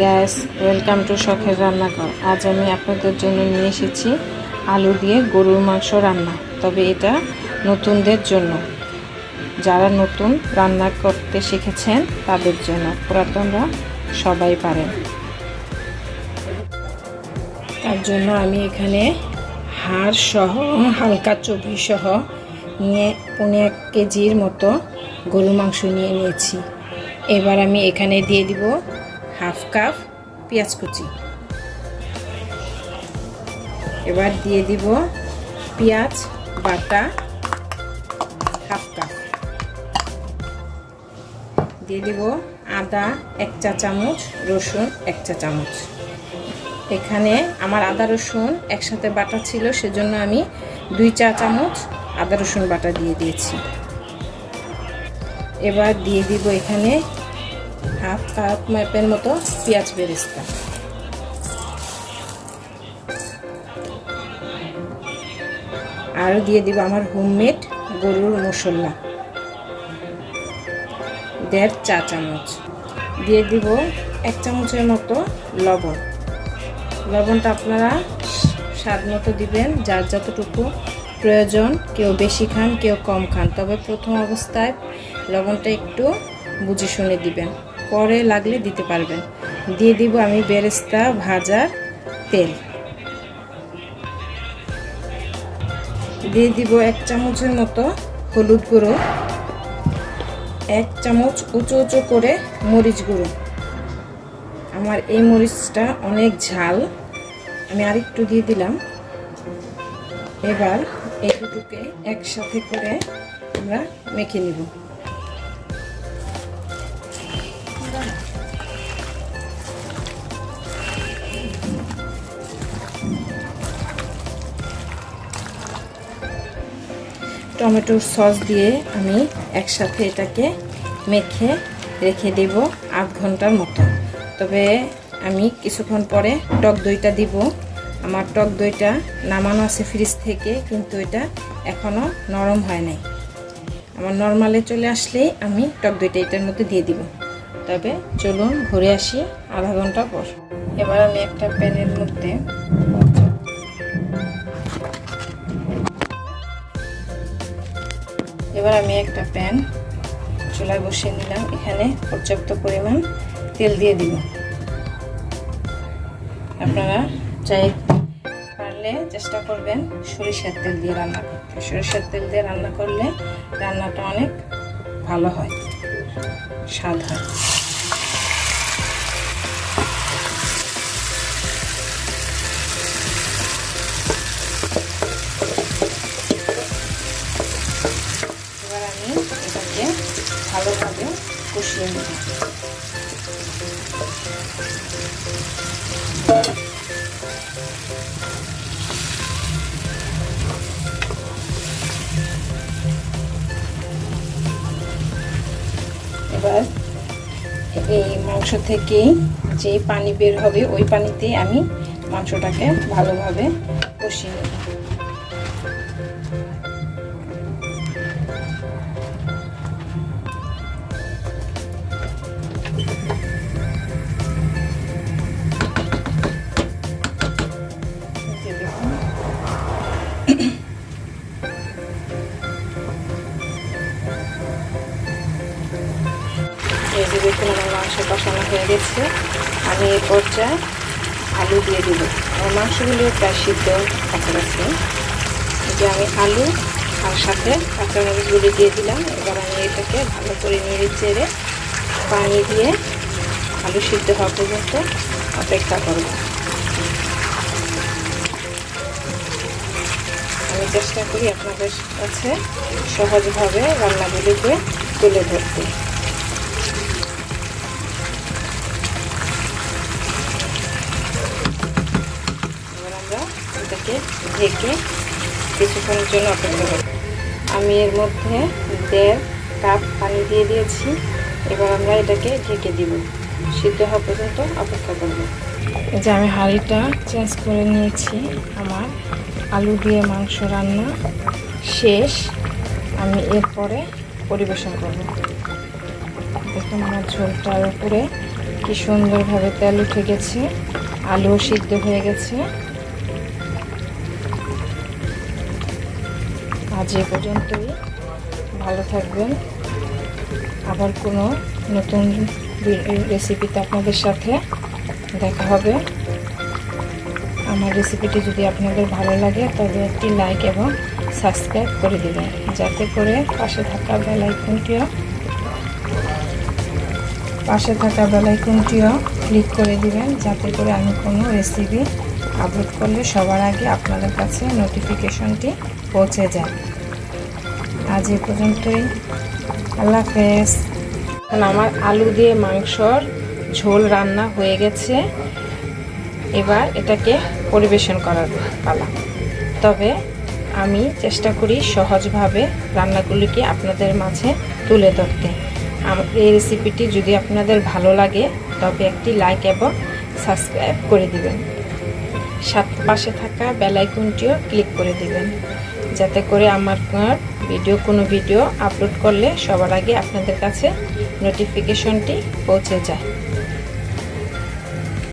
Guys welcome to শখের রান্নাঘর। আজ আমি আপনাদের জন্য নিয়ে এসেছি আলু দিয়ে গরুর মাংস রান্না। তবে এটা নতুনদের জন্য, যারা নতুন রান্না করতে শিখেছেন তাদের জন্য, পুরাতনরা সবাই পারেন। তার জন্য আমি এখানে হাড় সহ হালকা চর্বি সহ নিয়ে 1.5 কেজির মতো গরুর মাংস নিয়েছি। এবার আমি এখানে দিয়ে দিব হাফ কাপ পেঁয়াজ কুচি। এবার দিয়ে দিব পেঁয়াজ বাটা হাফ কাপ। দিয়ে দিব আদা 1 চা চামচ, রসুন 1 চা চামচ। এখানে আমার আদা রসুন একসাথে বাটা ছিল, সেজন্য আমি 2 চা চামচ আদা রসুন বাটা দিয়ে দিয়েছি। এবার দিয়ে দিব এখানে হাফ কাপ মাপের মতো পেঁয়াজ বেরেস্তা। আর দিয়ে দিব আমার হোমমেড গরুর মশলা 1.5 চা চামচ। দিয়ে দিব 1 চামচের মতো লবণ। লবণটা আপনারা স্বাদ মতো দিবেন, যার যতটুকু প্রয়োজন। কেউ বেশি খান, কেউ কম খান, তবে প্রথম অবস্থায় লবণটা একটু বুঝে শুনে দিবেন, পরে লাগলে দিতে পারবেন। দিয়ে দিব আমি বেরেস্তা ভাজার তেল। দিয়ে দিব 1 চামচের মতো হলুদ গুঁড়ো, 1 চামচ উঁচু উঁচু করে মরিচ গুঁড়ো। আমার এই মরিচটা অনেক ঝাল, আমি আরেকটু দিয়ে দিলাম। এবার এই দুটোকে একসাথে করে আমরা মেখে নিব। টমেটোর সস দিয়ে আমি একসাথে এটাকে মেখে রেখে দেব আধ ঘন্টার মতো। তবে আমি কিছুক্ষণ পরে টক দইটা দিব। আমার টক দইটা নামানো আছে ফ্রিজ থেকে, কিন্তু এটা এখনও নরম হয় নাই। আমার নরমালে চলে আসলেই আমি টক দইটা এটার মধ্যে দিয়ে দিব। তবে চলুন ঘুরে আসি আধা ঘন্টা পর। এবার আমি একটা প্যানের মধ্যে একটা প্যান চুলায় বসিয়ে নিলাম। এখানে পর্যাপ্ত পরিমাণ তেল দিয়ে দিব। আপনারা চাই পারলে চেষ্টা করবেন সরিষার তেল দিয়ে রান্না করতে। সরিষার তেল দিয়ে রান্না করলে রান্নাটা অনেক ভালো হয়, স্বাদ হয়। এবার আমি এটাকে ভালোভাবে কষিয়ে নেব। এবার এই মাংস থেকে যে পানি বের হবে, ওই পানিতে আমি মাংসটাকে ভালোভাবে কষিয়ে নেব। দেখুন আমার মাংস কষানো হয়ে গেছে। আমি এই পর্যায়ে আলু দিয়ে দিব। আমার মাংসগুলো প্রায় সিদ্ধ কাছাকাছি। যে আমি আলু আর সাথে কাঁচামরিচগুলি দিয়ে দিলাম। এবার আমি এটাকে ভালো করে নেড়ে চেড়ে পানি দিয়ে আলু সিদ্ধ হওয়া পর্যন্ত অপেক্ষা করব। আমি চেষ্টা করি আপনাদের কাছে সহজভাবে রান্নাগুলিকে তুলে ধরতে। এটাকে ঢেকে কিছুক্ষণের জন্য অপেক্ষা করব। আমি এর মধ্যে 1.5 কাপ পানি দিয়ে দিয়েছি। এবার আমরা এটাকে ঢেকে দিব, সিদ্ধ হওয়া পর্যন্ত অপেক্ষা করব। এই যে আমি হাঁড়িটা চেঞ্জ করে নিয়েছি। আমার আলু দিয়ে মাংস রান্না শেষ। আমি এরপরে পরিবেশন করব। দেখুন আমার ঝোলটার উপরে কি কি সুন্দরভাবে তেল উঠে গেছে, আলুও সিদ্ধ হয়ে গেছে। আজ এ পর্যন্তই, ভালো থাকবেন। আবার কোনো নতুন রেসিপিতে আপনাদের সাথে দেখা হবে। আমার রেসিপিটি যদি আপনাদের ভালো লাগে তবে একটি লাইক এবং সাবস্ক্রাইব করে দেবেন, যাতে করে পাশে থাকা বেল আইকনটিও ক্লিক করে দিবেন, যাতে করে আমি কোনো রেসিপি আপলোড করলে সবার আগে আপনাদের কাছে নোটিফিকেশনটি পৌঁছে যায়। আজ এ পর্যন্তই, আল্লাহ হাফেজ। এখন আমার আলু দিয়ে মাংসর ঝোল রান্না হয়ে গেছে। এবার এটাকে পরিবেশন করার পালা। তবে আমি চেষ্টা করি সহজভাবে রান্নাগুলিকে আপনাদের মাঝে তুলে ধরতে। এই রেসিপিটি যদি আপনাদের ভালো লাগে তবে একটি লাইক এবং সাবস্ক্রাইব করে দিবেন, পাশে থাকা বেল আইকনটিও ক্লিক করে দিবেন, যাতে করে আমার কোনো ভিডিও আপলোড করলে সবার আগে আপনাদের কাছে নোটিফিকেশনটি পৌঁছে যায়।